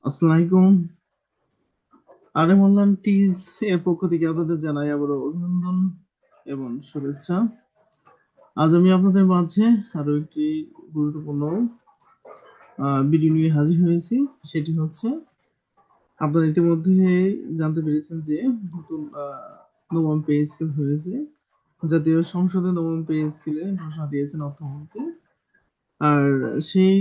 আসসালামু আলাইকুম। আরে মোল্লান টিজ এর পক্ষ থেকে আপনাদের জানাই আবারও অভিনন্দন এবং শুভেচ্ছা। আজ আমি আপনাদের মাঝে আরো একটি গুরুত্বপূর্ণ ভিডিও নিয়ে হাজির হয়েছি। সেটি হচ্ছে, আপনারা ইতিমধ্যে জানতে পেরেছেন যে নতুন নবম পে স্কেল হয়েছে। জাতীয় সংসদে নবম পে স্কেলে ঘোষণা দিয়েছেন অর্থমন্ত্রী। আর সেই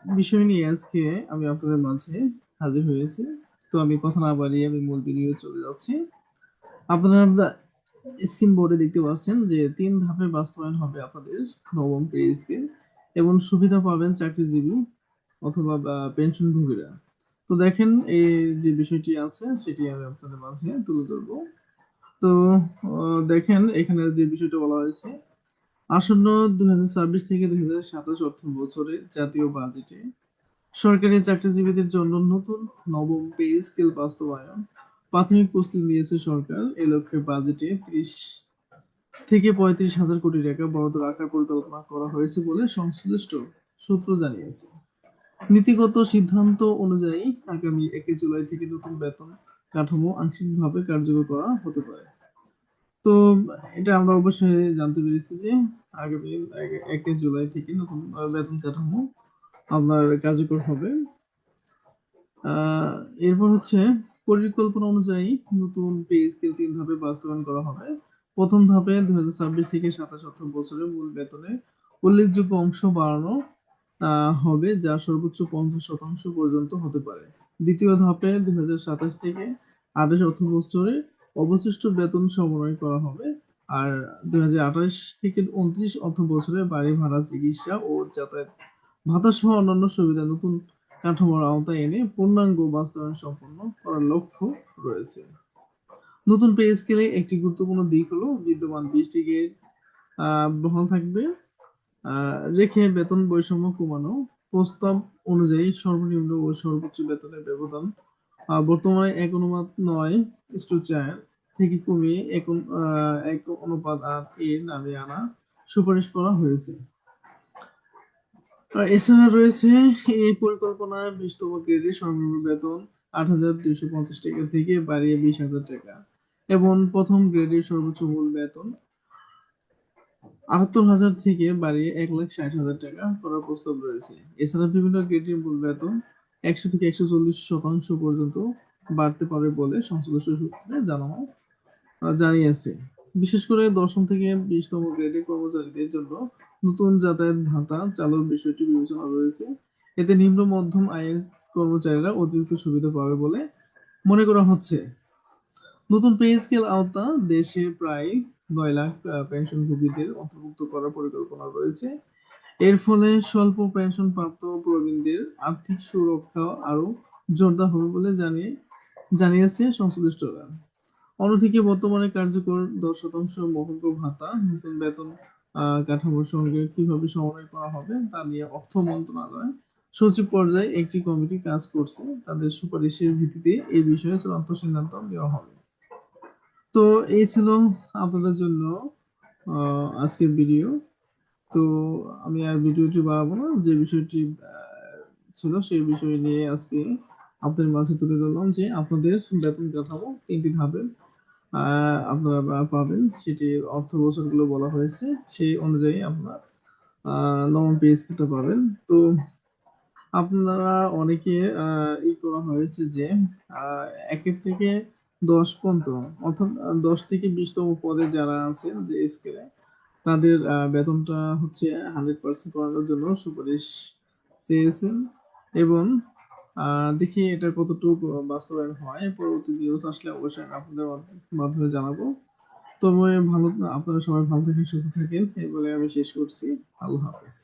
বিষয় নিয়ে আজকে আমি আপনাদের মাঝে হাজির হয়েছি। তো আমি কথা না বাড়িয়ে আমি মূল ভিডিও চলে যাচ্ছি। আপনারা স্ক্রিন বোর্ডে দেখতে পাচ্ছেন যে 3 ধাপে বাস্তবায়ন হবে আপনাদের নবম পে স্কেল এবং সুবিধা পাবেন চাকরিজীবী অথবা পেনশনভোগীরা। তো দেখেন, এই যে বিষয়টি আছে সেটি আমি আপনাদের মাঝে তুলে ধরবো। তো দেখেন, এখানে যে বিষয়টা বলা হয়েছে, আসন্ন 2026 থেকে 2027 অর্থ বছরে জাতীয় বাজেটে সরকারি চাকরিজীবীদের জন্য নতুন নবম পে স্কেল বাস্তবায়ন প্রাথমিক প্রস্তুতি নিয়েছে সরকার। এ লক্ষ্যে বাজেটে 30 থেকে 35 হাজার কোটি টাকা বরাদ্দ রাখার পরিকল্পনা করা হয়েছে বলে সংশ্লিষ্ট সূত্র জানিয়েছে। নীতিগত সিদ্ধান্ত অনুযায়ী আগামী 1 জুলাই থেকে নতুন বেতন কাঠামো আংশিকভাবে কার্যকর করা হতে পারে। তো এটা আমরা অবশ্যই জানতে পেরেছি যে আগামী 1 জুলাই থেকে নতুন বেতন কাঠামো আপনার কার্যকর হবে। আহ এরপর হচ্ছে, পরিকল্পনা অনুযায়ী নতুন পে স্কেল 3 ধাপে বাস্তবায়ন করা হবে। প্রথম ধাপে 2026 থেকে 27 অর্থ বছরে মূল বেতনে উল্লেখযোগ্য অংশ বাড়ানো হবে, যা সর্বোচ্চ 50% পর্যন্ত হতে পারে। দ্বিতীয় ধাপে 2027 থেকে 28 অর্থ বছরে অবশিষ্ট বেতন সমন্বয় করা হবে। আর 2028 থেকে 29 অর্থ বছরে বাড়ি ভাড়া, চিকিৎসা ও যাতায়াত ভাতা সহ অন্যান্য সুবিধা নতুন কাঠামোর আওতায় এনে পূর্ণাঙ্গ বাস্তবায়ন সম্পন্ন করার লক্ষ্য রয়েছে। নতুন পে স্কেলে একটি গুরুত্বপূর্ণ দিক হলো বিদ্যমান 20টি গ্রেড বহাল থাকবে, রেখে বেতন বৈষম্য কমানো। প্রস্তাব অনুযায়ী সর্বনিম্ন ও সর্বোচ্চ বেতনের ব্যবধান বর্তমানে 1:9:4 থেকে কমিয়ে 1:8 নামিয়ে আনা সুপারিশ করা হয়েছে। এছাড়া রয়েছে, এই পরিকল্পনায় 20তম গ্রেডের সর্বনিম্ন বেতন 8,250 টাকা থেকে বাড়িয়ে 20,000 টাকা এবং প্রথম গ্রেডের সর্বোচ্চ মূল বেতন 78,000 থেকে বাড়িয়ে 1,60,000 টাকা করার প্রস্তাব রয়েছে। এছাড়া বিভিন্ন গ্রেডের মূল বেতন 100 থেকে 140% পর্যন্ত বাড়তে পারে বলে সংশ্লিষ্ট সূত্রে জানিয়েছে। বিশেষ করে 10ম থেকে 20তম গ্রেডের কর্মচারীদের জন্য নতুন যাতায়াত ভাতা চালুর বিষয়টি বিবেচনা রয়েছে। এতে নিম্ন মধ্যম আয়ের কর্মচারীরা অতিরিক্ত সুবিধা পাবে বলে মনে করা হচ্ছে। নতুন পে স্কেল আওতা দেশে প্রায় 9 লাখ পেনশনভোগীদের অন্তর্ভুক্ত করার পরিকল্পনা রয়েছে। এর ফলে স্বল্প পেনশন প্রাপ্ত প্রবীণদের আর্থিক সুরক্ষা আরো জোরদার হবে বলে জানিয়েছে সংশ্লিষ্টরা। অন্যদিকে বর্তমানে কার্যকর 10% মহার্ঘ ভাতা নতুন বেতন কাঠামোর সঙ্গে কিভাবে সমন্বয় করা হবে তা নিয়ে অর্থ মন্ত্রণালয় সচিব পর্যায়ে একটি কমিটি কাজ করছে। তাদের সুপারিশের ভিত্তিতে এই বিষয়ে চূড়ান্ত সিদ্ধান্ত নেওয়া হবে। তো এই ছিল আপনাদের জন্য আজকের ভিডিও। তো আমি আর ভিডিওটি বাড়াবো না, যে বিষয়টি ছিল সেই বিষয় নিয়ে আজকে আপনাদের মাঝে তুলে ধরলাম যে আপনাদের বেতন কাঠামো 3টি ধাপে আপনারা পাবেন, সেটির অর্থ বছরগুলো বলা হয়েছে। সেই অনুযায়ী আপনারা নবম পে স্কেলটা পাবেন। তো আপনারা অনেকে করা হয়েছে যে 1 থেকে 10 পর্যন্ত, অর্থাৎ 10 থেকে 20তম পদে যারা আছেন যে স্কেলে, তাদের বেতনটা হচ্ছে 100% করানোর জন্য সুপারিশ চেয়েছেন। এবং দেখি এটা কতটুকু বাস্তবায়ন হয়। পরবর্তী নিউজ আসলে অবশ্যই আমি আপনাদের মাধ্যমে জানাবো। তবে ভালো, আপনারা সবাই ভালো থাকেন, সুস্থ থাকেন, এই বলে আমি শেষ করছি। আল্লাহ হাফেজ।